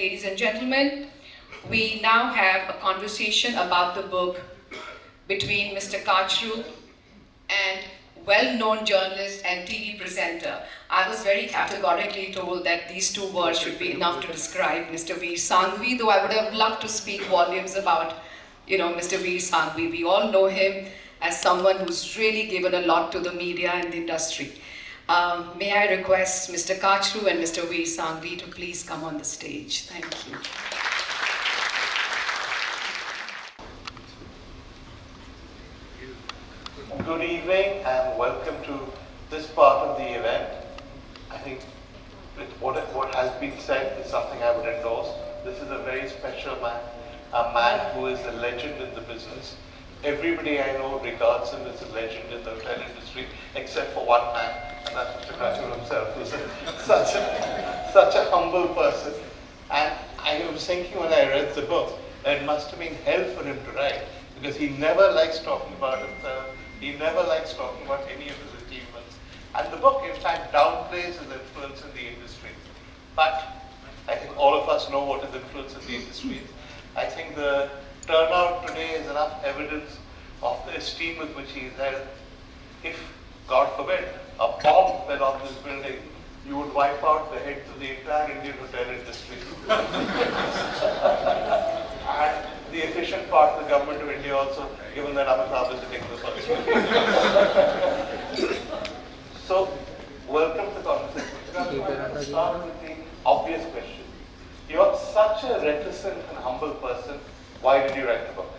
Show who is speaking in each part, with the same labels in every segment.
Speaker 1: Ladies and gentlemen, we now have a conversation about the book between Mr. Kachru and well-known journalist and TV presenter. I was very categorically told that these two words should be enough to describe Mr. Veer Sanghvi, though I would have loved to speak volumes about, Mr. Veer Sanghvi. We all know him as someone who's really given a lot to the media and the industry. May I request Mr. Kachru and Mr. Veer Sanghvi to please come on the stage. Thank you.
Speaker 2: Good evening and welcome to this part of the event. I think what has been said is something I would endorse. This is a very special man, a man who is a legend in the business. Everybody I know regards him as a legend in the hotel industry, except for one man, and that's Mr. Kachru himself, who's such a humble person. And I was thinking when I read the book, it must have been hell for him to write, because he never likes talking about himself. He never likes talking about any of his achievements. And the book, in fact, downplays his influence in the industry. But I think all of us know what his influence in the industry is. I think the turnout today is enough evidence of the esteem with which he is held. If, God forbid, a bomb fell on this building, you would wipe out the heads of the entire Indian hotel industry. And the efficient part of the government of India also, given that Amitabh is sitting the first one. So, welcome to the conversation. Let's start with the obvious question. You're such a reticent and humble person. Why did you write the book?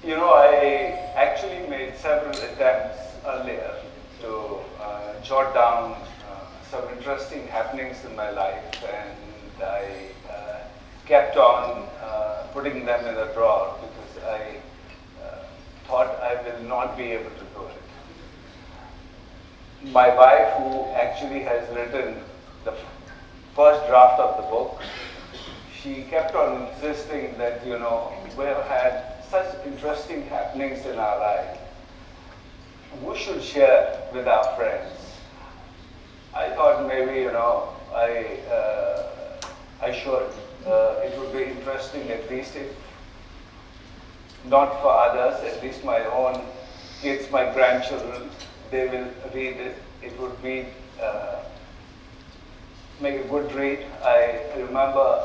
Speaker 3: You know, I actually made several attempts earlier to jot down some interesting happenings in my life, and I kept on putting them in a drawer because I thought I will not be able to do it. My wife, who actually has written the first draft of the book, she kept on insisting that, we have had such interesting happenings in our life. We should share with our friends. I thought maybe, I should. It would be interesting, at least if not for others, at least my own kids, my grandchildren, they will read it. It would be make a good read. I remember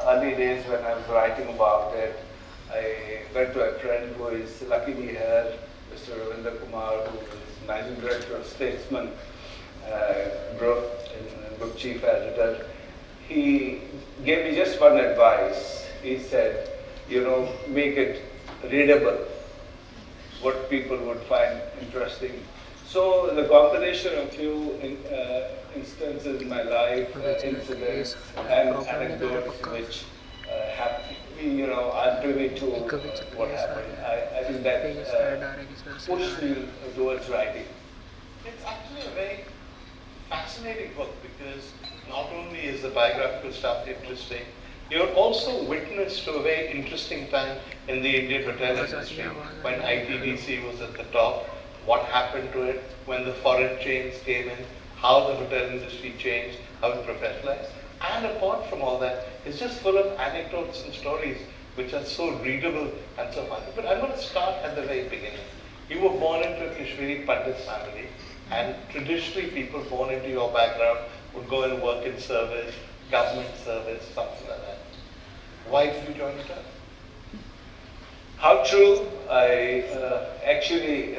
Speaker 3: early days when I was writing about it. I went to a friend who is luckily here, Mr. Ravinder Kumar, who is Managing Director of Statesman Group and Book Chief Editor. He gave me just one advice. He said, make it readable, what people would find interesting. So the combination of few instances in my life, incidents and anecdotes which happened, I'm privy to what happened. I think that pushed me towards writing.
Speaker 2: It's actually a very fascinating book because not only is the biographical stuff interesting, you're also witness to a very interesting time in the Indian hotel industry when ITDC was at the top, what happened to it, when the foreign chains came in, how the hotel industry changed, how it professionalized. And apart from all that, it's just full of anecdotes and stories which are so readable and so fun. But I'm going to start at the very beginning. You were born into a Kashmiri Pandit family, and traditionally people born into your background would go and work in service, government service, something like that. Why did you join the hotel?
Speaker 3: How true. I actually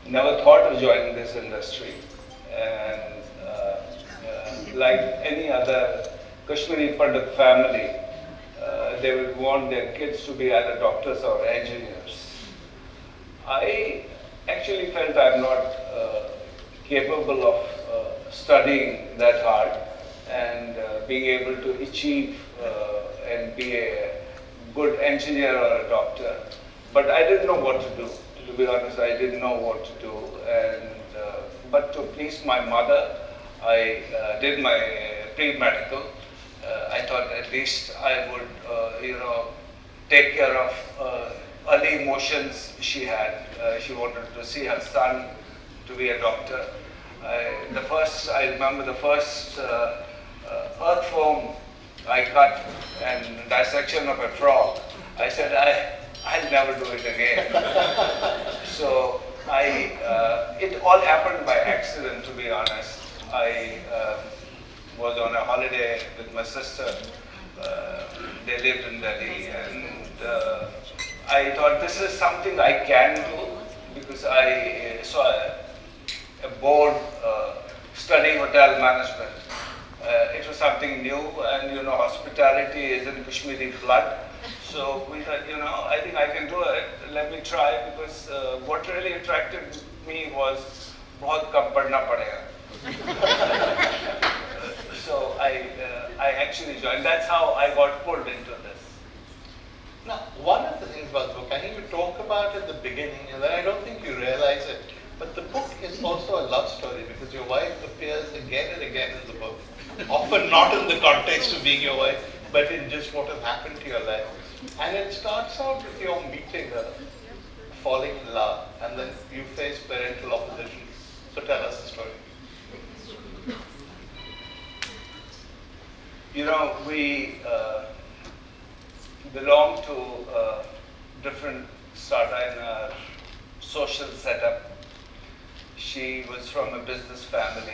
Speaker 3: never thought of joining this industry. And like any other Kashmiri Pandit family, they would want their kids to be either doctors or engineers. I actually felt I'm not capable of studying that hard and being able to achieve and be a good engineer or a doctor. But I didn't know what to do. To be honest, I didn't know what to do. And but to please my mother, I did my pre-medical. I thought at least I would, take care of early emotions she had. She wanted to see her son to be a doctor. I remember the first earthworm I cut and dissection of a frog. I said, I'll never do it again. So it all happened by accident, to be honest. I was on a holiday with my sister. They lived in Delhi, and I thought this is something I can do because I saw a board studying hotel management. It was something new, and hospitality is in Kashmiri blood. So we thought, I think I can do it. Let me try, because what really attracted me was बहुत कम पढ़ना पड़ेगा. So I actually joined. That's how I got pulled into this.
Speaker 2: Now, one of the things about the book, I think you talk about at the beginning, and I don't think you realize it, but the book is also a love story because your wife appears again and again in the book. Often not in the context of being your wife, but in just what has happened to your life. And it starts out with your meeting her, falling in love, and then you face parental opposition. So tell us the story.
Speaker 3: We belong to different strata in our social setup. She was from a business family,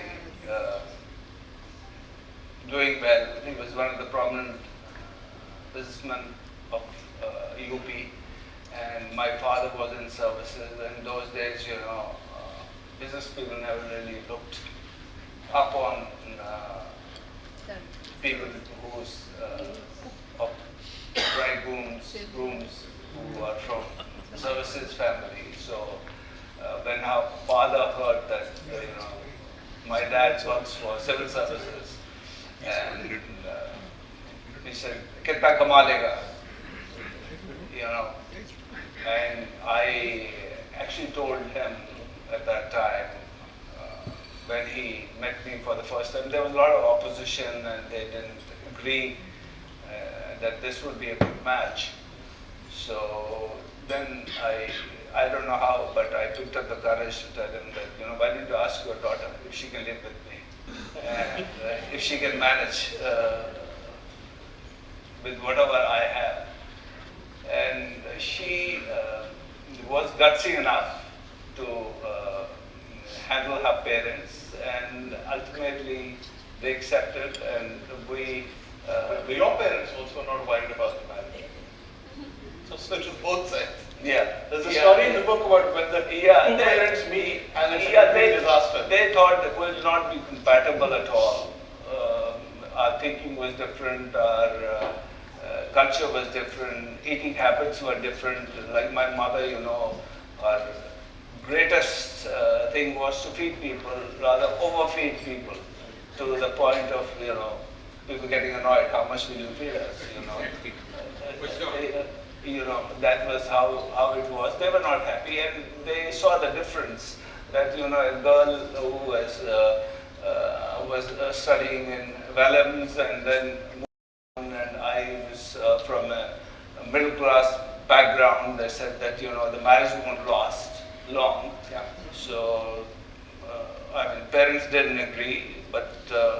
Speaker 3: doing well. He was one of the prominent businessmen of UP, and my father was in services. And in those days, business people never really looked up on people whose of bridegrooms, grooms who are from services family. So when her father heard that my dad works for civil services, and he said, "Kitna kama lega?" And I actually told him at that time, when he met me for the first time, there was a lot of opposition and they didn't agree that this would be a good match. So then I don't know how, but I picked up the courage to tell him that, why don't you ask your daughter if she can live with me and if she can manage with whatever I have. And she was gutsy enough to handle her parents, and ultimately they accepted, and we.
Speaker 2: But your parents also not worried about the marriage. So it's both sides.
Speaker 3: Yeah.
Speaker 2: There's a story in the book about when the two parents meet and it's a complete disaster.
Speaker 3: They thought it would not be compatible at all. Our thinking was different, our culture was different, eating habits were different. Like my mother, our greatest thing was to feed people, rather overfeed people, to the point of, people getting annoyed. How much will you feed us? That was how it was. They were not happy, and they saw the difference. That a girl who was studying in Wellams, and then and I was from a middle class background. They said that the marriage won't last long.
Speaker 2: Yeah.
Speaker 3: So parents didn't agree, but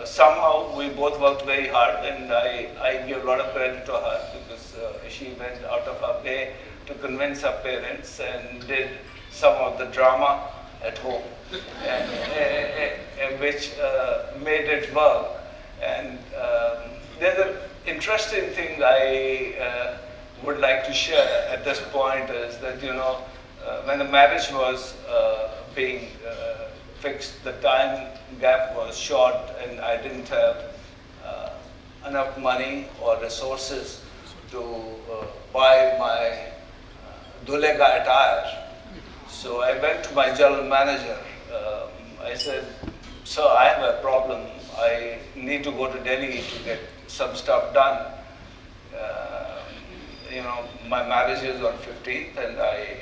Speaker 3: somehow we both worked very hard, and I give a lot of credit to her because she went out of her way to convince her parents and did some of the drama at home, and which made it work. And there's an interesting thing I would like to share at this point is that when the marriage was being fixed, the time gap was short, and I didn't have enough money or resources to buy my Dulega attire. So I went to my general manager. I said, "Sir, I have a problem. I need to go to Delhi to get some stuff done. My marriage is on 15th, and I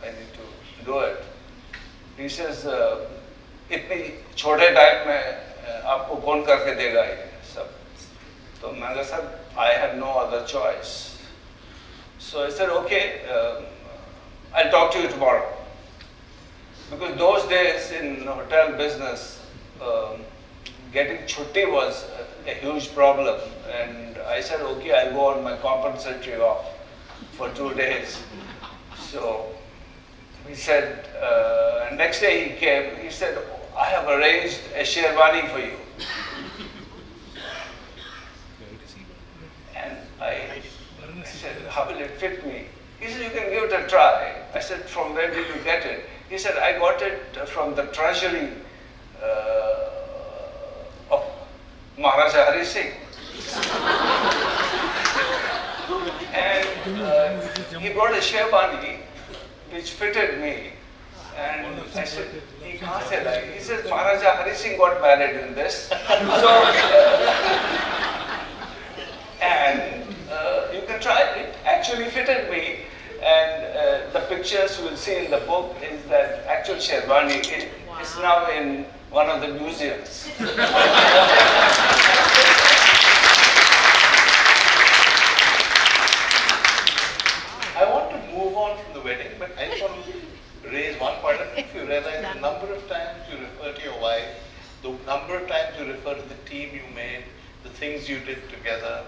Speaker 3: need to do it." He says, "इतनी छोटे time में आपको कौन करके देगा ये सब?" तो मैंने कहा, "sir, I had no other choice." So I said, "Okay, I'll talk to you tomorrow." because those days in hotel business, getting chutti was a huge problem. And I said, okay, I'll go on my compensatory off for 2 days. So he said, next day he came, he said, I have arranged a sherwani for you. And I said, how will it fit me? He said, you can give it a try. I said, from where did you get it? He said, I got it from the treasury of Maharaja Hari Singh. And he brought a sherwani which fitted me. And I said, he said, Maharaja Hari Singh got married in this. So, and you can try it. It actually fitted me. And the pictures you will see in the book is that actual sherwani is now in one of the museums.
Speaker 2: I want to move on from the wedding, but I just want to raise one point. I don't know if you realize the number of times you refer to your wife, the number of times you refer to the team you made, the things you did together.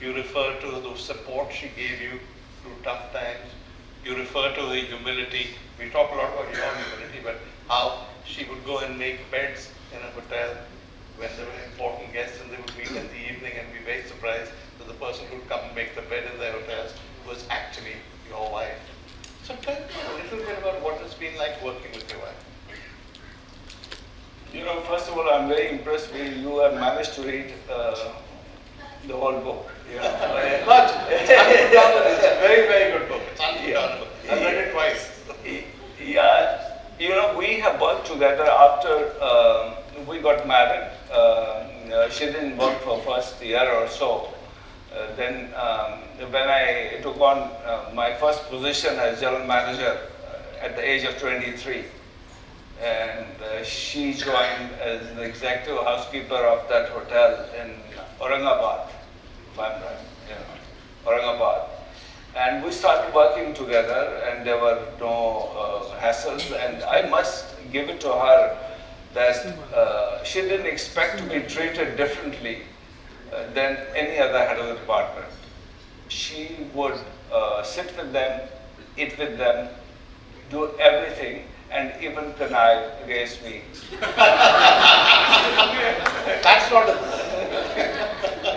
Speaker 2: You refer to the support she gave you through tough times. You refer to the humility. We talk a lot about your humility, but how she would go and make beds in a hotel when there were important guests and they would meet in the evening and be very surprised that the person who would come and make the bed in their hotels was actually your wife. So tell me a little bit about what it's been like working with your wife.
Speaker 3: You know, first of all, I'm very impressed with you have managed to read the whole book. You know.
Speaker 2: It's a very, very good book. It's unforgettable. I've read it twice.
Speaker 3: Yeah, you know, we have worked together after we got married. She didn't work for first year or so. Then when I took on my first position as general manager at the age of 23, and she joined as the executive housekeeper of that hotel in Aurangabad, if I'm right, Aurangabad. And we started working together and there were no hassles, and I must give it to her that she didn't expect to be treated differently than any other head of the department. She would sit with them, eat with them, do everything, and even connive against me.
Speaker 2: That's not a...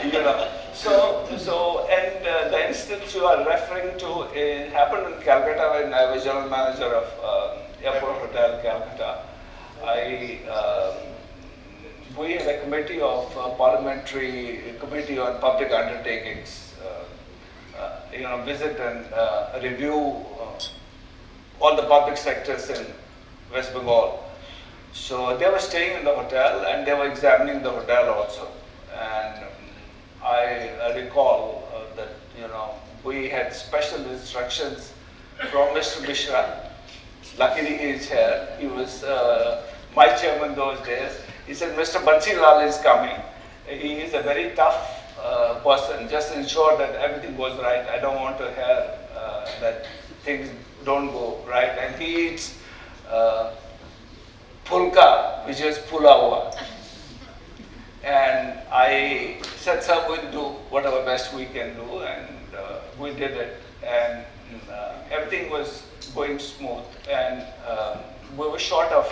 Speaker 3: You know. So, and the instance you are referring to, it happened in Calcutta when I was general manager of Airport Hotel, Calcutta. We had a committee of parliamentary committee on public undertakings, visit and review all the public sectors in West Bengal. So they were staying in the hotel and they were examining the hotel also. And I recall that, we had special instructions from Mr. Mishra. Luckily he is here. He was my chairman those days. He said, Mr. Bansi Lal is coming. He is a very tough person. Just ensure that everything goes right. I don't want to hear that things don't go right. And he eats pulka, which is pulawa. And I said, sir, we'll do whatever best we can do, and we did it. And everything was going smooth. And we were short of,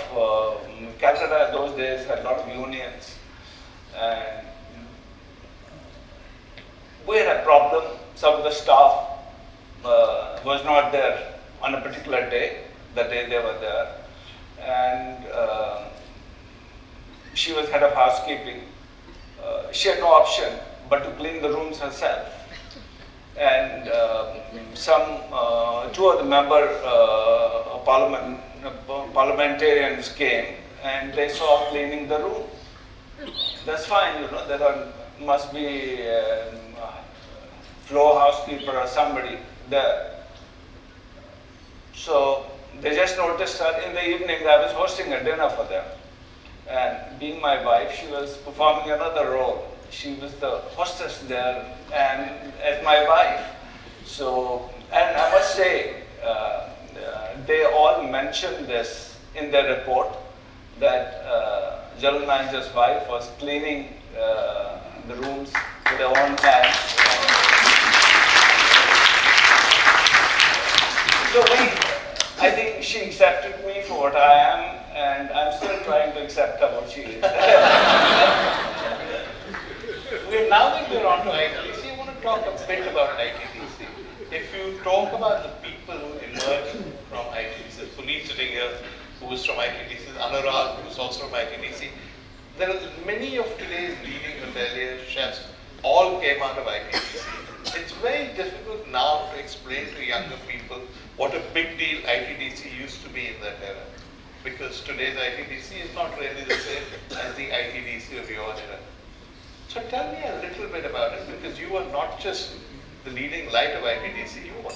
Speaker 3: Calcutta those days had a lot of unions. And we had a problem. Some of the staff was not there on a particular day, the day they were there. And she was head of housekeeping. She had no option but to clean the rooms herself. And two of the parliamentarians came and they saw cleaning the room. That's fine, there must be floor housekeeper or somebody there. So they just noticed her in the evening. I was hosting a dinner for them. And being my wife, she was performing another role. She was the hostess there and as my wife. So, and I must say, they all mentioned this in their report that general manager's wife was cleaning the rooms with her own hands. So I think she accepted me for what I am, and I'm still trying to accept her what she is.
Speaker 2: Now that we're on to ITDC, I want to talk a bit about ITDC. If you talk about the people who emerged from ITDC, Puneet sitting here, who was from ITDC, Anurag, who was also from ITDC, there are many of today's leading hoteliers, chefs, all came out of ITDC. It's very difficult now to explain to younger people what a big deal ITDC used to be in that era. Because today's ITDC is not really the same as the ITDC of your era. So tell me a little bit about it, because you are not just the leading light of ITDC, you were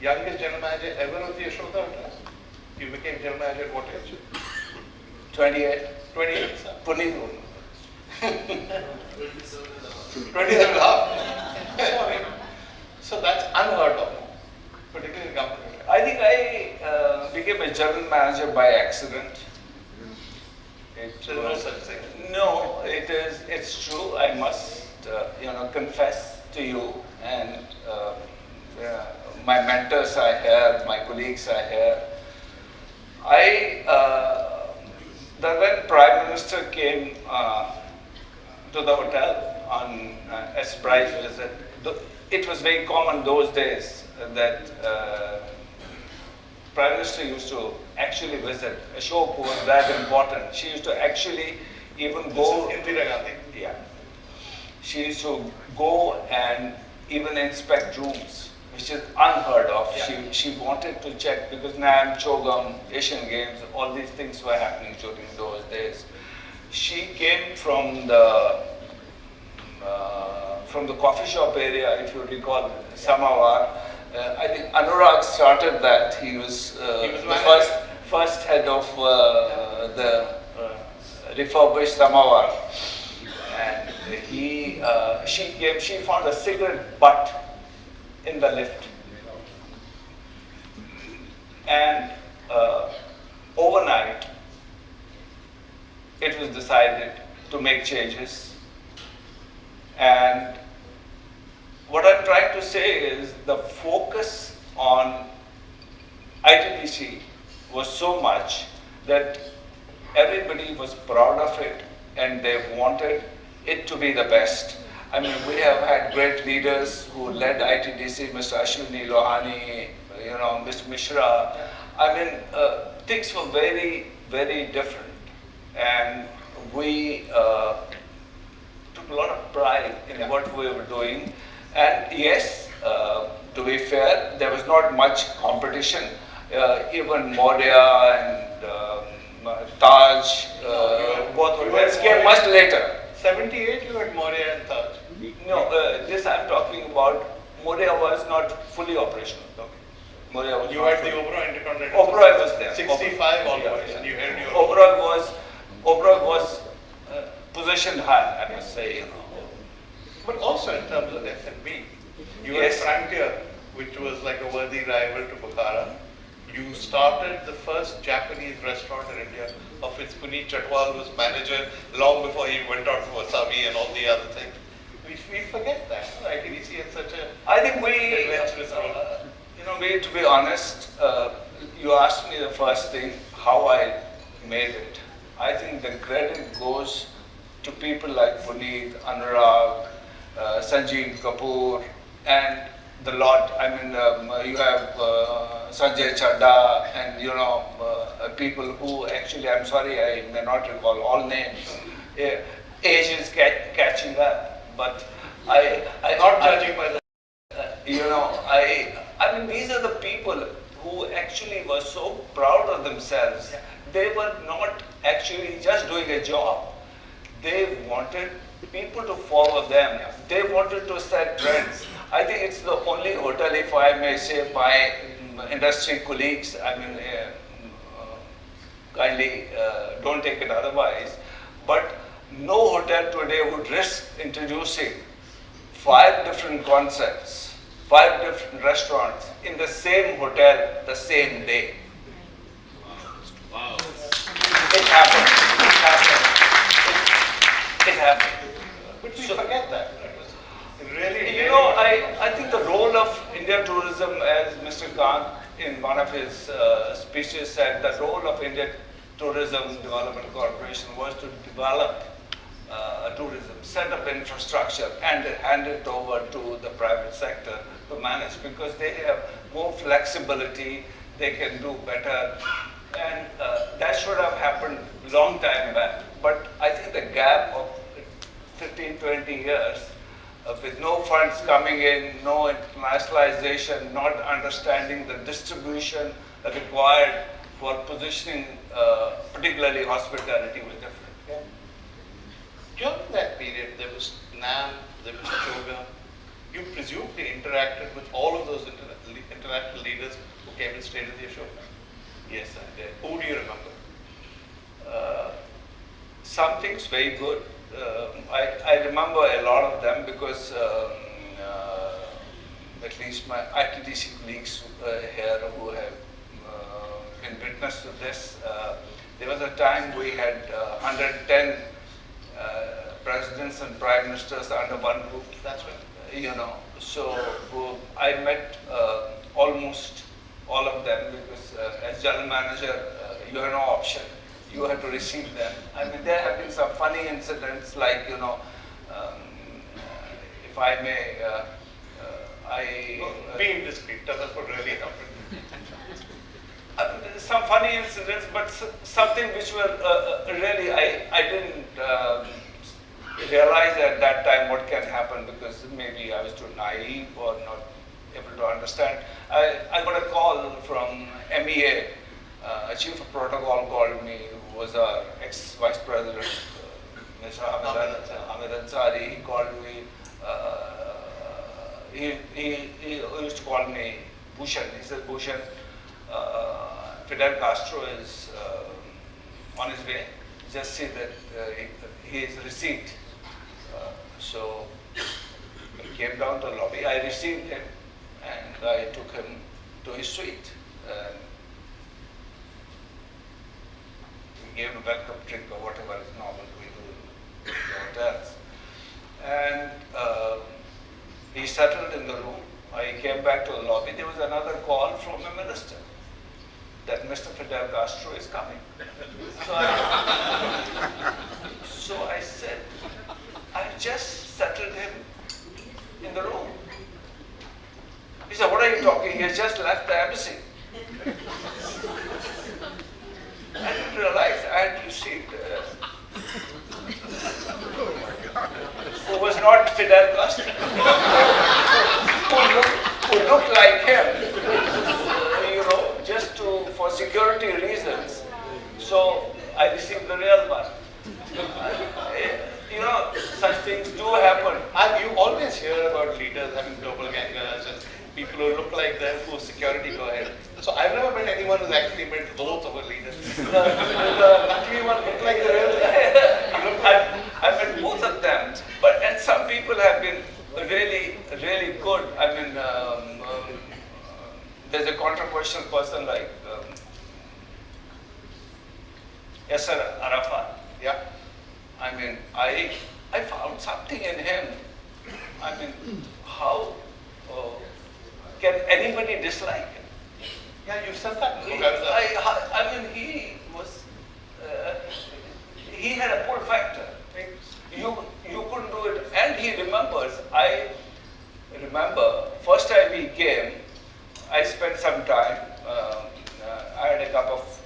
Speaker 2: youngest general manager ever of the Ashoka Hotel. You became general manager at what age?
Speaker 3: 28.
Speaker 2: 28, sir.
Speaker 3: Puneet.
Speaker 2: 27 and a half. So that's unheard of, particularly in company.
Speaker 3: I think I became a general manager by accident.
Speaker 2: There's no such thing.
Speaker 3: No, it's true. I must, confess to you, and my mentors are here, my colleagues are here. When Prime Minister came to the hotel on a surprise visit, it was very common those days that Prime Minister used to actually visit. Ashok was that important. She used to actually even go.
Speaker 2: This is Indira Gandhi.
Speaker 3: Yeah. She used to go and even inspect rooms, which is unheard of.
Speaker 2: Yeah.
Speaker 3: She wanted to check because Nam, Chogam, Asian Games, all these things were happening during those days. She came from the coffee shop area, if you recall, Samawar. I think Anurag started that. He was the first head of the refurbished Samawar, and she found a cigarette butt in the lift, and overnight it was decided to make changes. And what I'm trying to say is the focus on ITDC was so much that everybody was proud of it and they wanted it to be the best. I mean, we have had great leaders who led ITDC, Mr. Ashwini Lohani, Mr. Mishra. I mean, things were very, very different. And we took a lot of pride in what we were doing. And yes, to be fair, there was not much competition. Even Moria and Taj, both hotels came much later.
Speaker 2: 78 you had Moria and Taj.
Speaker 3: No, this I'm talking about. Moria was not fully operational.
Speaker 2: Okay.
Speaker 3: Moria was
Speaker 2: You
Speaker 3: not
Speaker 2: had the
Speaker 3: fully-
Speaker 2: Oberoi Intercontinental.
Speaker 3: Oberoi was there.
Speaker 2: 65 almost,
Speaker 3: Yeah.
Speaker 2: and you had your.
Speaker 3: Oberoi was positioned high, I must say.
Speaker 2: But also in terms of F&B, you
Speaker 3: Yes.
Speaker 2: had Frontier, which was like a worthy rival to Bukhara. You started the first Japanese restaurant in India, of which Puneet Chatwal was manager long before he went out to wasabi and all the other things. We forget that. ITDC had such a
Speaker 3: I think
Speaker 2: adventurous role.
Speaker 3: to be honest, you asked me the first thing, how I made it. I think the credit goes to people like Puneet, Anurag, Sanjeev Kapoor, and the lot. I mean, you have Sanjay Chadda, and people who actually, I'm sorry, I may not recall all names. Age is catching up, but I
Speaker 2: Not judging by the.
Speaker 3: I mean, these are the people who actually were so proud of themselves. They were not actually just doing a job. They wanted people to follow them. They wanted to set trends. I think it's the only hotel, if I may say, my industry colleagues, I mean, kindly don't take it otherwise, but no hotel today would risk introducing 5 different concepts, 5 different restaurants in the same hotel the same day.
Speaker 2: Wow.
Speaker 3: It happened. It happened. It happened.
Speaker 2: But we forget that. Really,
Speaker 3: You know, I think the role of Indian tourism, as Mr. Khan in one of his speeches said, the role of Indian Tourism Development Corporation was to develop tourism, set up infrastructure, and hand it over to the private sector to manage, because they have more flexibility, they can do better, and that should have happened long time back. But I think the gap of 15, 20 years with no funds coming in, no internationalization, not understanding the distribution required for positioning, particularly hospitality, was different.
Speaker 2: Yeah. During that period, there was NAM, there was Yoga. You presumably interacted with all of those international leaders who came and stayed at the Ashoka.
Speaker 3: Yes, I did.
Speaker 2: Who do you remember?
Speaker 3: Some things very good. I remember a lot of them because at least my ITDC colleagues here who have been witness to this, there was a time we had 110 presidents and prime ministers under one roof.
Speaker 2: That's right.
Speaker 3: You know, so I met almost all of them because as general manager, you have no option. You have to receive them. I mean, there have been some funny incidents, like, you know, if I may,
Speaker 2: Be indiscreet. Tell us what really happened.
Speaker 3: some funny incidents, but something which were really, I didn't realize at that time what can happen, because maybe I was too naive or not able to understand. I got a call from MEA, a chief of protocol called me, who was our ex-vice president, Mr. Hamid Ansari. He called me, he used to call me Bhushan. He said, Bhushan, Fidel Castro is on his way. Just see that he is received. So he came down to the lobby. I received him and I took him to his suite. We gave him a welcome drink or whatever is normal we do in the hotels. And he settled in the room. I came back to the lobby. There was another call from a minister that Mr. Fidel Castro is coming. So I said, I just settled him in the room. He said, what are you talking? He has just left the embassy. I didn't realize I had received who was not Fidel Castro, who looked like him, you know, just for security reasons. So I received the real one. You know, such things do happen.
Speaker 2: And you always hear about leaders having doppelgangers and people who look like them who security go ahead. So I've never met anyone who's actually met both of a leader. The lucky one looked like the real guy.
Speaker 3: I've met both of them, and some people have been really, really good. I mean, there's a controversial person like Yasser Arafat.
Speaker 2: Yeah.
Speaker 3: I mean, I found something in him. I mean, how can anybody dislike him?
Speaker 2: Yeah, you said that.
Speaker 3: I mean, he had a pull factor. You couldn't do it, and he remembers. I remember first time he came, I spent some time. I had a cup of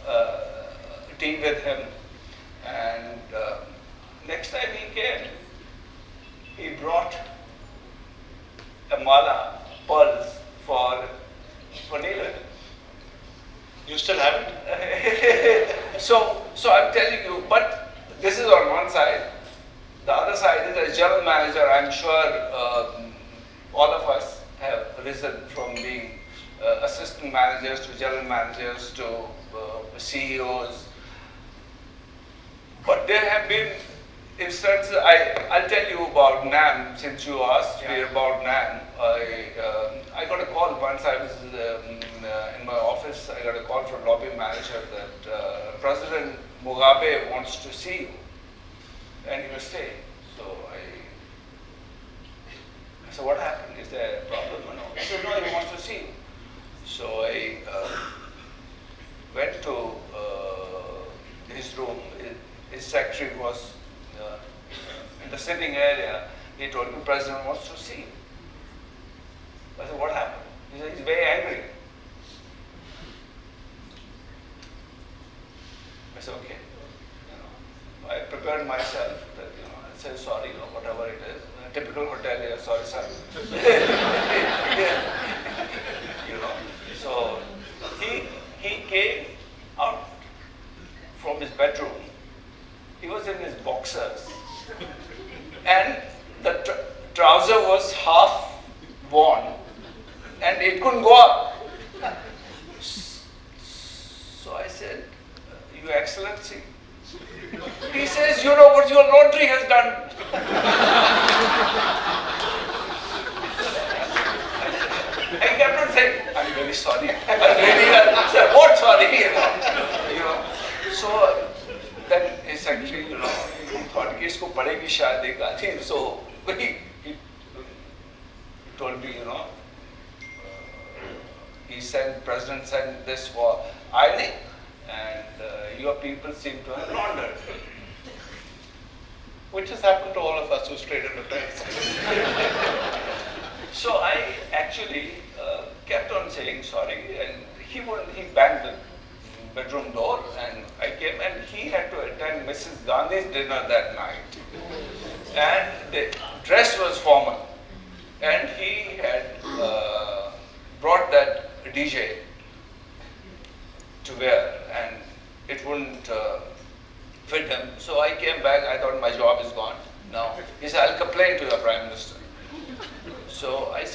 Speaker 3: tea with him, and next time he came, he brought a mala, pearls for Neela.
Speaker 2: You still have it?
Speaker 3: So I'm telling you, but this is on one side. The other side is, as general manager, I'm sure all of us have risen from being assistant managers to general managers to CEOs. But there have been instances, I'll tell you about NAM, since you asked me about NAM. I got a call once. I was in my office. I got a call from lobby manager that President Mugabe wants to see you. And he was staying. So I said, what happened? Is there a problem or no? He said, no, he wants to see you. So I went to his room. His secretary was in the sitting area. He told me, President wants to see you. I said, what happened? He said, he's very angry. I said, okay. I prepared myself that, I said, sorry, whatever it is. Typical hotelier, sorry, sir. So he came out from his bedroom. He was in his boxers. And the trouser was half worn. And it couldn't go up. So I said, Your Excellency. He says, you know what your laundry has done. I kept on saying, I'm very sorry. I'm really sir, what sorry? So then his secretary, he thought कि इसको पड़ेगी शायद एक आधी. So he told me, he sent, President sent this for ironing, and your people seem to have laundered.
Speaker 2: Which has happened to all of us who stayed in hotels.
Speaker 3: So I actually kept on saying sorry, and he banged the bedroom door, and I came, and he had to attend Mrs. Gandhi's dinner that night. And the dress was formal, and he had brought that DJ to wear, and it wouldn't fit him. So I came back, I thought my job is gone now. He said, I'll complain to your Prime Minister. So I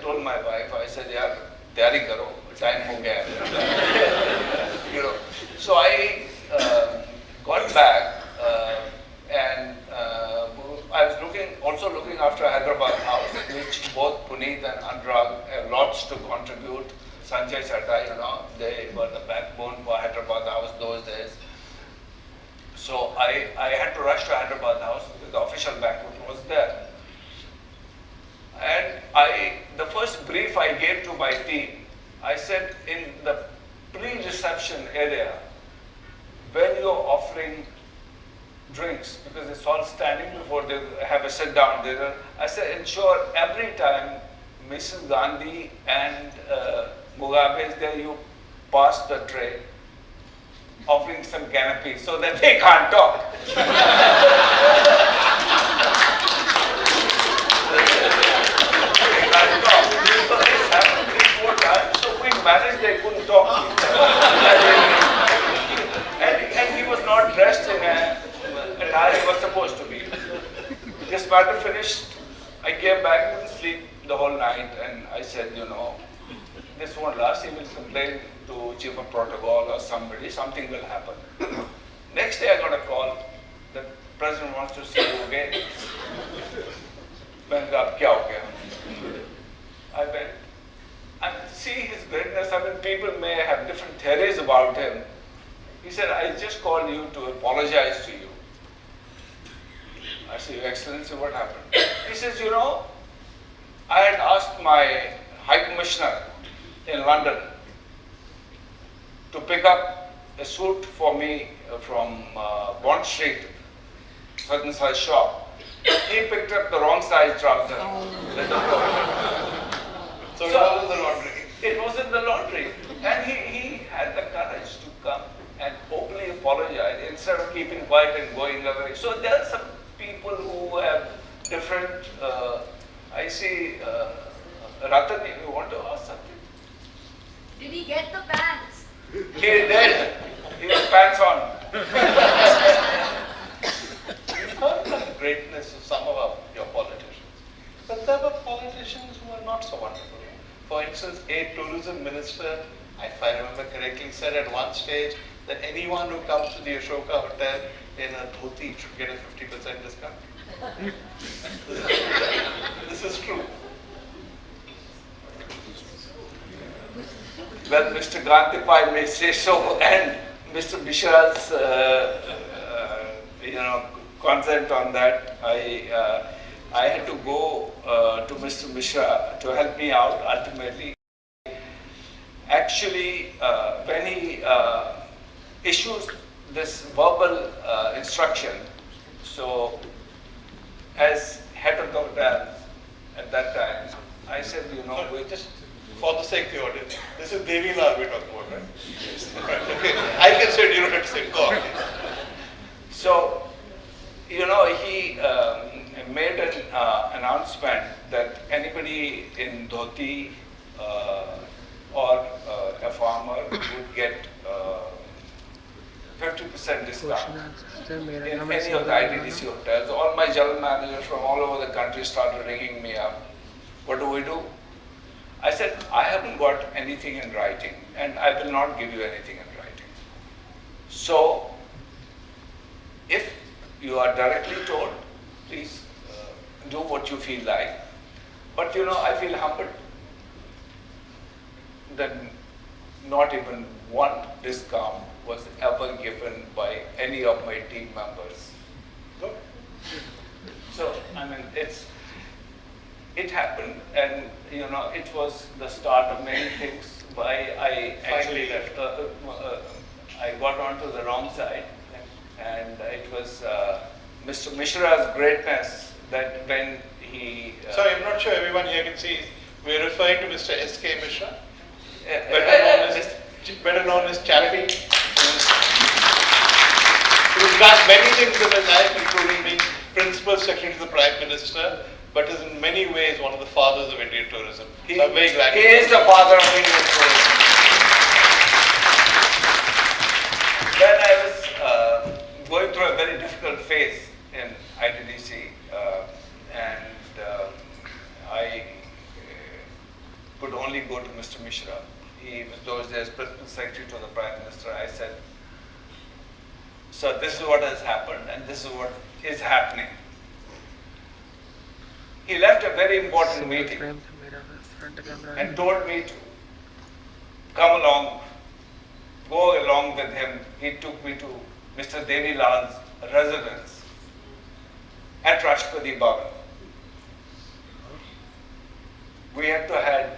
Speaker 3: told my wife, I said, yaar, tayari karo, time ho gaya. So I got back, and I was also looking after Hyderabad House, which both Puneet and Anurag have lots to contribute. Sanjay Chadha, they were the backbone for Hyderabad House those days. So I had to rush to Hyderabad House because the official banquet was there. And the first brief I gave to my team, I said in the pre-reception area, when you're offering drinks, because it's all standing before they have a sit-down dinner, I said ensure every time Mrs. Gandhi and Mugabe is there, you pass the tray, offering some canapé so that they can't talk. So this happened 3-4 times, so we managed, they couldn't talk. and he was not dressed in an attire he was supposed to be. This matter finished, I came back, couldn't sleep the whole night, and I said, this won't last, he will complain to Chief of Protocol or somebody, something will happen. Next day I got a call, the President wants to see you again. I went, and see his greatness. People may have different theories about him. He said, I just called you to apologize to you. I said, Your Excellency, what happened? He says, I had asked my High Commissioner in London to pick up a suit for me from Bond Street, certain size shop. He picked up the wrong size trouser.
Speaker 2: So it was in the laundry.
Speaker 3: It was in the laundry. And he had the courage to come and openly apologize instead of keeping quiet and going away. So there are some people who have different, I see, Ratan, you want to ask something?
Speaker 4: Did he get the pants?
Speaker 3: He did. He has pants on.
Speaker 2: We've heard the greatness of some of your politicians. But there were politicians who were not so wonderful. For instance, a tourism minister, if I remember correctly, said at one stage that anyone who comes to the Ashoka Hotel in a dhoti should get a 50% discount. This is true.
Speaker 3: Well, Mr. Gandhi, if I may say so, and Mr. Mishra's consent on that. I had to go to Mr. Mishra to help me out ultimately. Actually, when he issues this verbal instruction, so as head of the hotel at that time, I said, we
Speaker 2: Just for the sake of the audience, this is Devi Lal we're talking about, right? Yes. Right, okay. I can say, you don't have to say God.
Speaker 3: So, he made an announcement that anybody in dhoti or a farmer would get 50% discount in any of the ITDC hotels. All my general managers from all over the country started ringing me up. What do? I said, I haven't got anything in writing and I will not give you anything in writing. So, if you are directly told, please do what you feel like. But I feel humbled that not even one discount was ever given by any of my team members. So, it happened, and it was the start of many things. I actually left. I got onto the wrong side, and it was Mr. Mishra's greatness that when he.
Speaker 2: Sorry, I'm not sure everyone here can see. We're referring to Mr. S.K. Mishra, better known as Chappie. He's done many things in his life, including being Principal Secretary to the Prime Minister, but is in many ways one of the fathers of Indian tourism. So I'm very glad.
Speaker 3: He is the father of Indian tourism. When I was going through a very difficult phase in ITDC, and I could only go to Mr. Mishra. He was those days Principal Secretary to the Prime Minister. I said, so this is what has happened and this is what is happening. He left a very important meeting and told me to come along, go along with him. He took me to Mr. Devi Lal's residence at Rashtrapati Bhavan. We had to have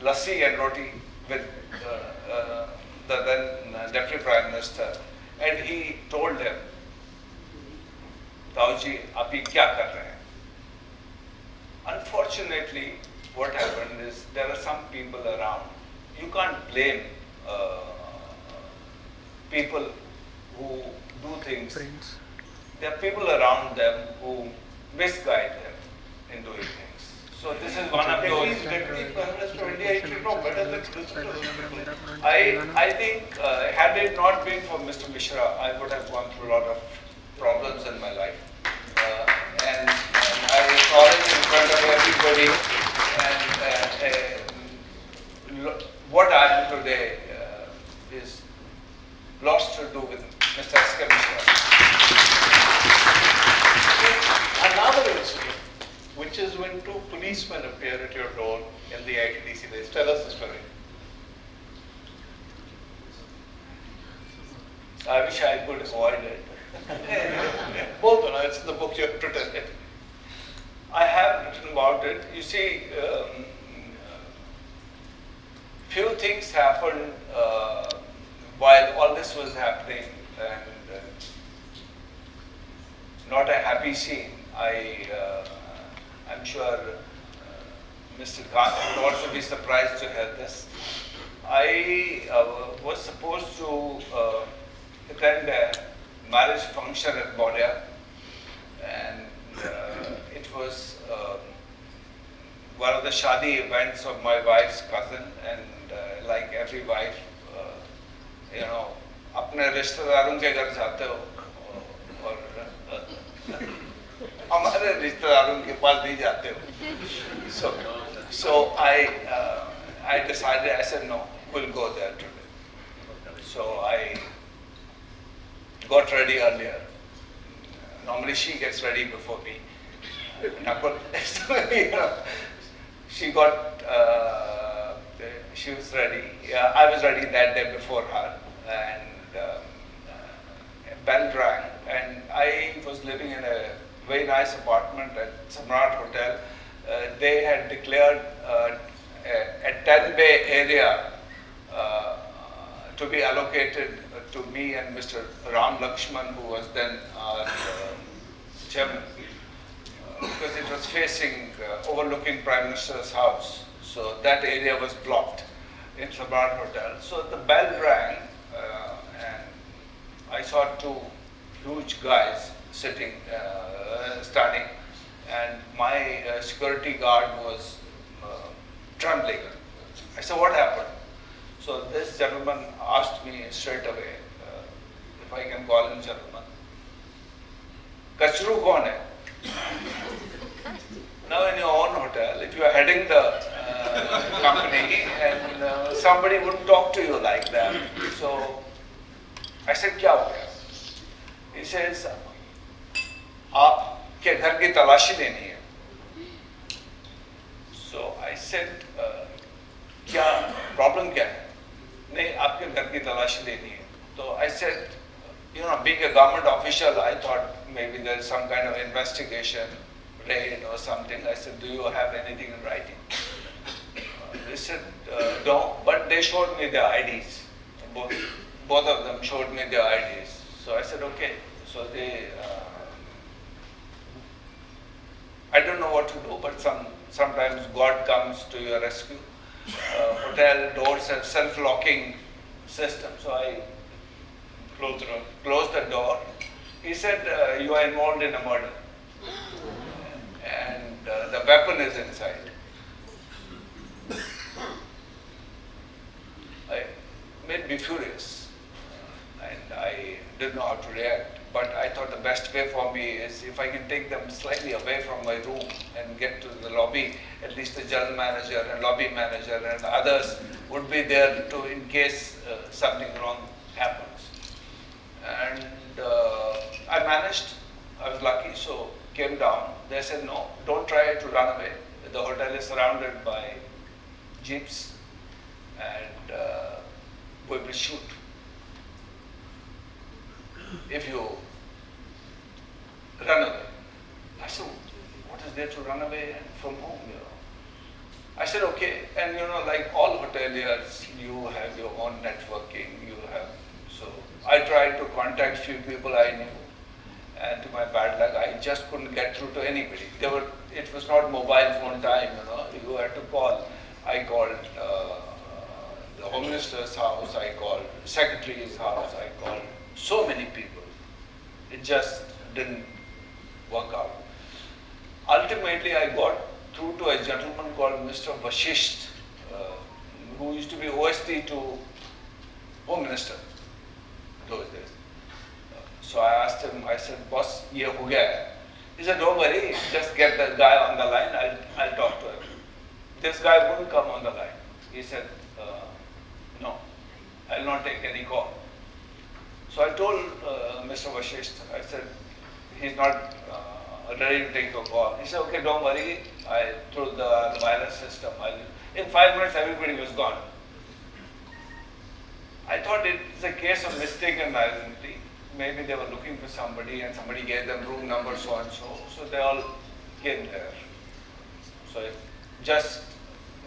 Speaker 3: lassi and roti with the then Deputy Prime Minister, and he told him, Tauji, aap kya kar rahe hain? Unfortunately, what happened is there are some people around. You can't blame people who do things. There are people around them who misguide them in doing things. So this is one of those.
Speaker 2: He's Deputy Prime Minister of India, he should know better than Principal.
Speaker 3: I think had it not been for Mr. Mishra, I would have gone through a lot of problems in my life. And I acknowledge in front of everybody and what I am today is lots to do with Mr. S.K. Mishra.
Speaker 2: Another incident, which is when two policemen appear at your door in the ITDC days. Tell us the story.
Speaker 3: I wish I could avoid it.
Speaker 2: Both, it's in the book you have to tell it.
Speaker 3: I have written about it. You see, few things happened while all this was happening, and not a happy scene. I'm sure Mr. Khan would also be surprised to hear this. I was supposed to attend a marriage function at Bodia, and it was one of the shadi events of my wife's cousin, and like every wife, अपने रिश्तेदारों के घर जाते हो और हमारे रिश्तेदारों के पास नहीं जाते हो. So I decided, I said no, we'll go there today. So I got ready earlier. Normally she gets ready before me. She was ready. I was ready that day before her, and bell rang, and I was living in a very nice apartment at Samrat Hotel. They had declared a 10-bay area to be allocated to me and Mr. Ram Lakshman, who was then our chairman, because it was facing, overlooking Prime Minister's house. So that area was blocked in Samrat Hotel. So the bell rang, and I saw two huge guys sitting, standing, and my security guard was trembling. I said, what happened? So this gentleman asked me straight away, if I can call him gentleman, Kachru kaun hai? Now in your own hotel, if you are heading the company and somebody wouldn't talk to you like that. So I said, kya ho gaya? He says, aapke ghar ki talashi leni hai. So I said, kya problem kya hai? Nahi, aapke ghar ki talashi leni hai. So I said, being a government official, I thought maybe there is some kind of investigation, raid or something. I said, do you have anything in writing? They said, no, but they showed me their IDs. Both of them showed me their IDs. So I said, okay. So they, I don't know what to do, but sometimes God comes to your rescue. Hotel doors have self-locking system, so I closed the door. He said, you are involved in a murder, and the weapon is inside. It made me furious, and I didn't know how to react. But I thought the best way for me is if I can take them slightly away from my room and get to the lobby, at least the general manager and lobby manager and others would be there to, in case something wrong happens. And I managed. I was lucky, so came down. They said, no, don't try to run away. The hotel is surrounded by jeeps, and we will shoot if you run away. I said, what is there to run away from home? I said, okay. And like all hoteliers, you have your own networking. So I tried to contact few people I knew, and to my bad luck, I just couldn't get through to anybody. It was not mobile phone time, you had to call. I called the Home Minister's house, I called the Secretary's house, I called so many people. It just didn't work out. Ultimately, I got through to a gentleman called Mr. Vashisht, who used to be OST to Home Minister those days. So I asked him, I said, boss, ye ho gaya hai. He said, don't worry, just get the guy on the line, I'll talk to him. This guy wouldn't come on the line. He said, no, I'll not take any call. So I told Mr. Vashisht, I said, he's not ready to take a call. He said, okay, don't worry, through the wireless system, in 5 minutes everybody was gone. I thought it's a case of mistaken identity. Maybe they were looking for somebody and somebody gave them room number so and so. So they all came there. So it just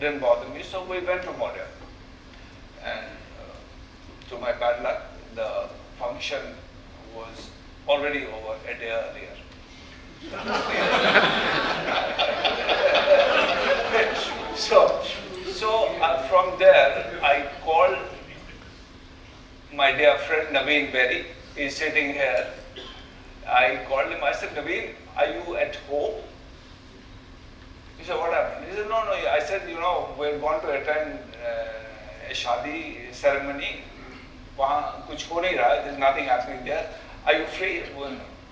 Speaker 3: didn't bother me. So we went to Moria. And to my bad luck, the function was already over a day earlier. So from there, I called my dear friend Naveen Berry. He's sitting here. I called him. I said, Naveen, are you at home? He said, what happened? He said, no. I said, we're going to attend a shadi ceremony. Wahan kuch ho nahi raha, there's nothing happening there. Are you free?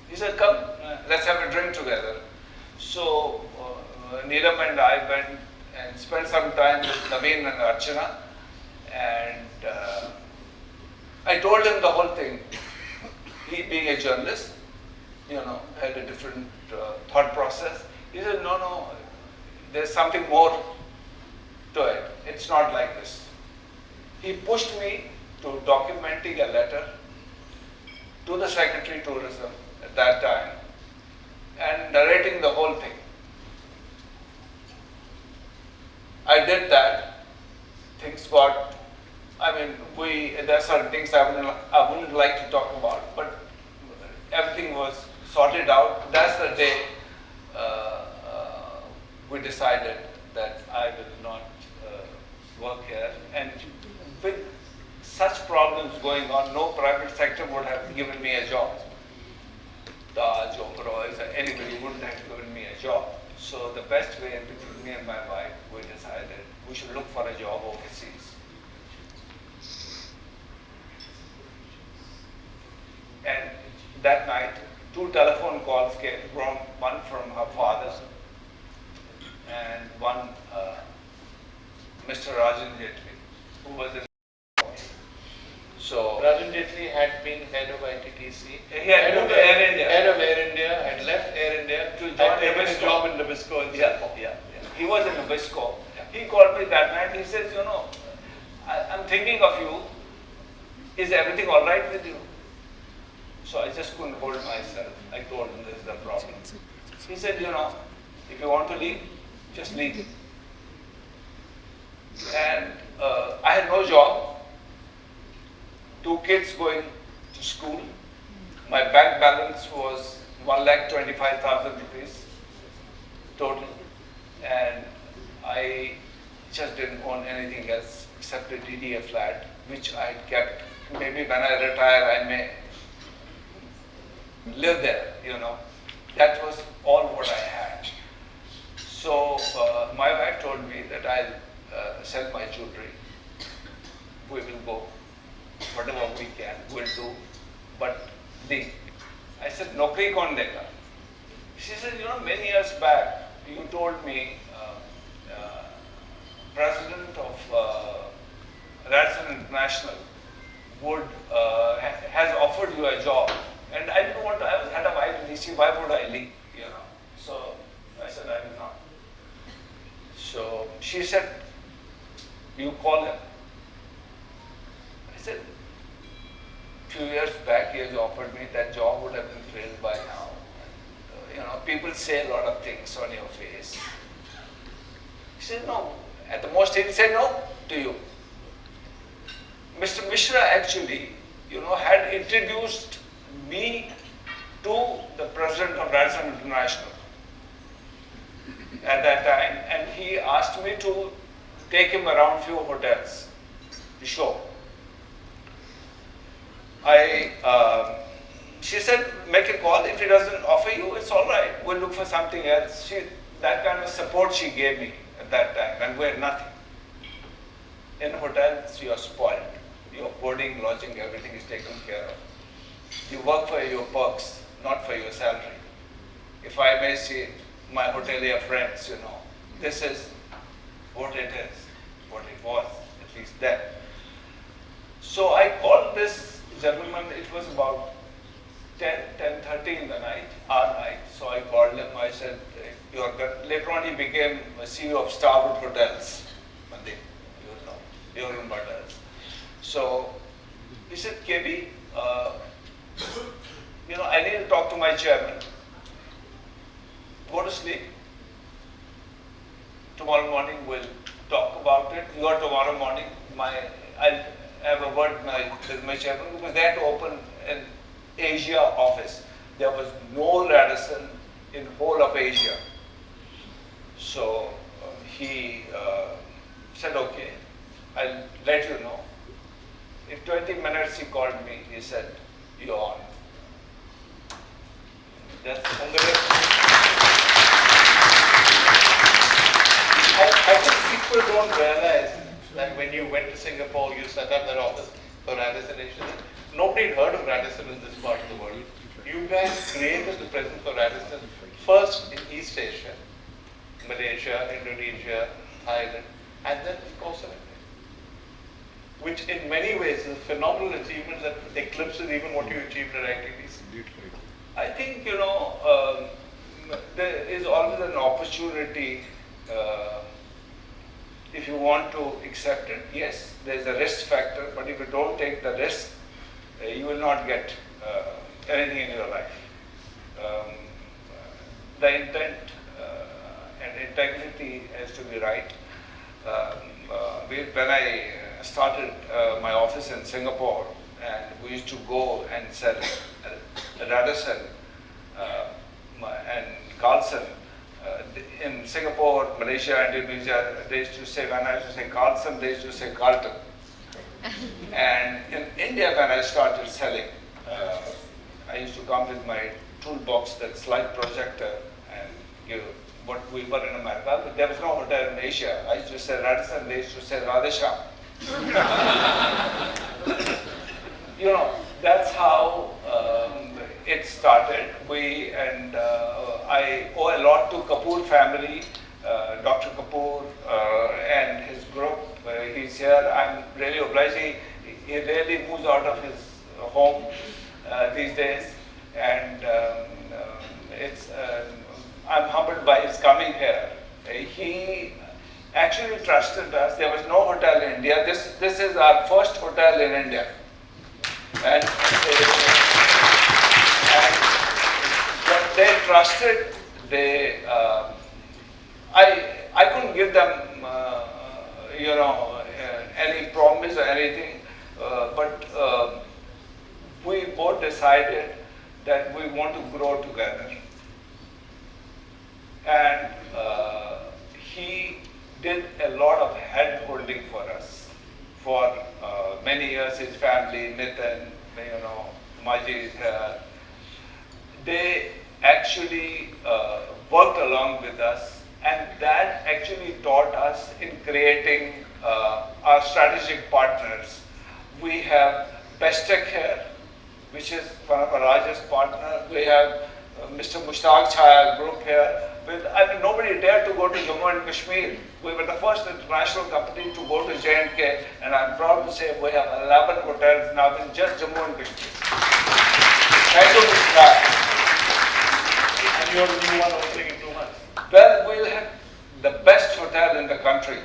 Speaker 3: He said, come, let's have a drink together. So Neelam and I went and spent some time with Naveen and Archana. And I told him the whole thing. He, being a journalist, had a different thought process. He said, no, there's something more to it. It's not like this. He pushed me to documenting a letter to the Secretary Tourism at that time and narrating the whole thing. I did that. Things got, there are certain things I wouldn't like to talk about, but everything was sorted out. That's the day we decided that I will not work here. And with such problems going on, no private sector would have given me a job. Taj, Oberoi, anybody wouldn't have given me a job. So the best way, between me and my wife, we decided we should look for a job overseas. And that night, 2 telephone calls came, one from her father and one Mr. Rajan Jetli, who was in. So
Speaker 2: Rajan Jetli had been head of ITTC.
Speaker 3: He had moved to Air India.
Speaker 2: Head of Air India, had left Air India
Speaker 3: To
Speaker 2: and
Speaker 3: join
Speaker 2: taken a
Speaker 3: Nabisco.
Speaker 2: job in Nabisco in Singapore.
Speaker 3: Yeah. He was in Nabisco. He called me that night. He says, I'm thinking of you. Is everything all right with you? So I just couldn't hold myself. I told him this is the problem. He said, if you want to leave, just leave. And I had no job. 2 kids going to school. My bank balance was 1,25,000 rupees total. And I just didn't own anything else except a DDA flat, which I had kept. Maybe when I retire, I may live there, That was all what I had. So my wife told me that I'll sell my jewelry. We will go. Whatever we can, we'll do. But I said, Nokri kaun dega? She said, many years back, you told me president of Radisson International has offered you a job. And I didn't want to, I was head of ITDC, why would I leave? So I said, I will not. So she said, you call him. I said, few years back he has offered me, that job would have been filled by now. People say a lot of things on your face. He said, no. At the most he'll say no to you. Mr. Mishra actually, had introduced me to the president of Radisson International at that time, and he asked me to take him around few hotels to show. She said, make a call. If he doesn't offer you, it's all right. We'll look for something else. That kind of support she gave me at that time, and we had nothing. In hotels, you are spoiled. Your boarding, lodging, everything is taken care of. You work for your perks, not for your salary. If I may say, my hotelier friends, this is what it is, what it was, at least then. So I called this gentleman, it was about 10:30 in the night, our night. So I called him, I said, later on he became a CEO of Starwood Hotels. European hotels. So he said, KB, I need to talk to my chairman. Go to sleep. Tomorrow morning we'll talk about it. Tomorrow morning, I'll have a word with my chairman, because they had to open an Asia office. There was no Radisson in whole of Asia. So he said, okay, I'll let you know. In 20 minutes he called me, he said, you're on. That's
Speaker 2: I think people don't realize that when you went to Singapore, you set up that office for Radisson Asia. Nobody had heard of Radisson in this part of the world. You guys created the presence for Radisson first in East Asia, Malaysia, Indonesia, Thailand, and then of course in India. Which in many ways is a phenomenal achievement that eclipses even what you achieved at ITDC.
Speaker 3: I think, there is always an opportunity if you want to accept it. Yes, there is a risk factor, but if you don't take the risk, you will not get anything in your life. Um, the intent and integrity has to be right. When I started my office in Singapore, and we used to go and sell Radisson and Carlson. In Singapore, Malaysia, Indonesia, they used to say, when I used to say Carlson, they used to say Carlton. And in India, when I started selling, I used to come with my toolbox, that slide projector, and give what we were in America, but there was no hotel in Asia. I used to say Radisson, they used to say Radisham. You know, that's how it started. I owe a lot to Kapoor family, Dr. Kapoor and his group. He's here. I'm really obliged. He rarely moves out of his home these days, and I'm humbled by his coming here. He actually trusted us. There was no hotel in India. This is our first hotel in India. And they trusted. I couldn't give them, any promise or anything, but we both decided that we want to grow together. And he did a lot of hand holding for us. For many years, his family, Nitin, Majid, they actually worked along with us, and that actually taught us in creating our strategic partners. We have Bestech here, which is one of our largest partners. We have Mr. Mushtaq Chaya group here. Nobody dared to go to Jammu and Kashmir. We were the first international company to go to J&K, and I'm proud to say we have 11 hotels now in just Jammu and Kashmir. Thank you, Mushtaq.
Speaker 2: And you have a new one opening in 2 months.
Speaker 3: Well, we'll have the best hotel in the country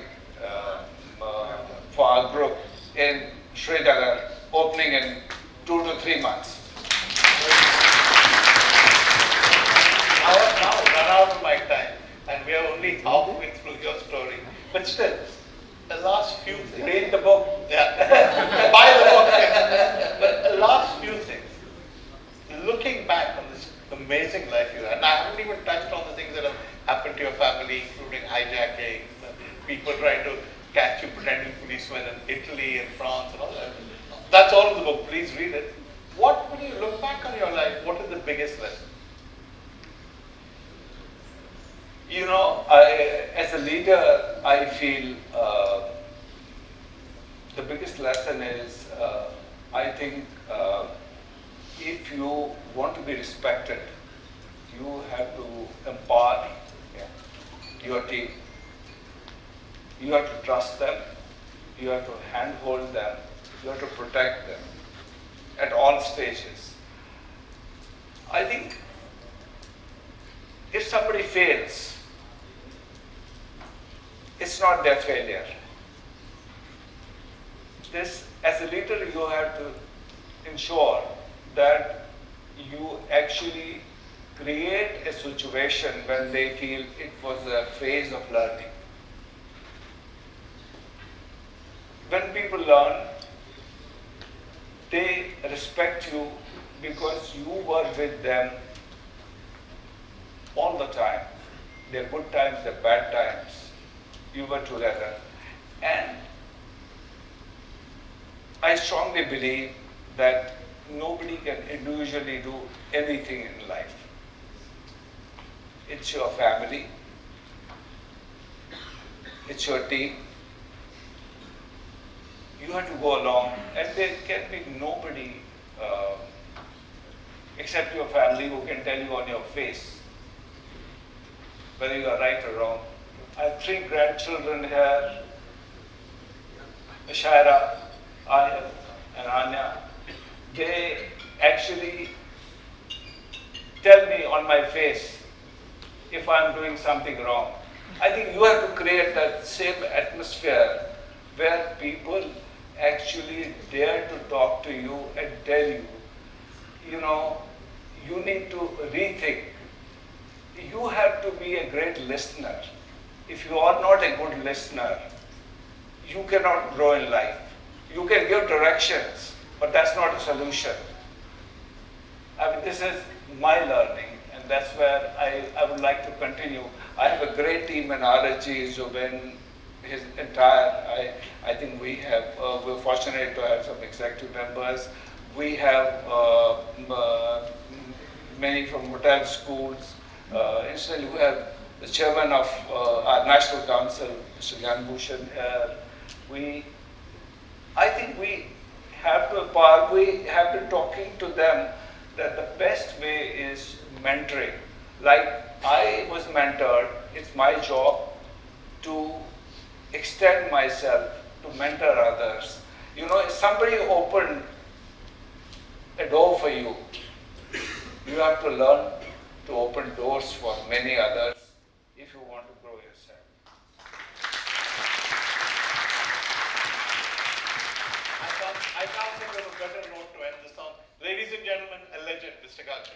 Speaker 3: for our group in Srinagar, opening in 2 to 3 months.
Speaker 2: Now run out of my time, and we are only halfway through your story. But still, the last few things.
Speaker 3: Read the book.
Speaker 2: Yeah. Buy the book. But the last few things. Looking back on this amazing life you had, and I haven't even touched on the things that have happened to your family, including hijacking, people trying to catch you pretending policemen in Italy and France and all that. That's all in the book. Please read it. When you look back on your life, what is the biggest lesson?
Speaker 3: As a leader, I feel the biggest lesson is, I think, if you want to be respected, you have to empower your team. You have to trust them. You have to handhold them. You have to protect them at all stages. I think if somebody fails, it's not their failure. As a leader, you have to ensure that you actually create a situation when they feel it was a phase of learning. When people learn, they respect you because you were with them all the time. Their good times, their bad times, you were together. And I strongly believe that nobody can individually do anything in life. It's your family, it's your team. You have to go along, and there can be nobody except your family who can tell you on your face whether you are right or wrong. I have 3 grandchildren here, Shaira, Ayat, and Anya. They actually tell me on my face if I'm doing something wrong. I think you have to create that same atmosphere where people actually dare to talk to you and tell you you need to rethink. You have to be a great listener. If you are not a good listener, you cannot grow in life. You can give directions, but that's not a solution. I mean, this is my learning, and that's where I would like to continue. I have a great team in RSG, Zubin, his entire, I think we're fortunate to have some executive members. We have many from hotel schools. Incidentally, we have the chairman of our National Council, Mr. Gyan Bhushan here. I think we have to talking to them that the best way is mentoring. Like I was mentored, it's my job to extend myself to mentor others. If somebody opened a door for you, you have to learn to open doors for many others if you want to grow yourself.
Speaker 2: I can't think of a better note to end this on. Ladies and gentlemen, a legend, Mr. Kachru.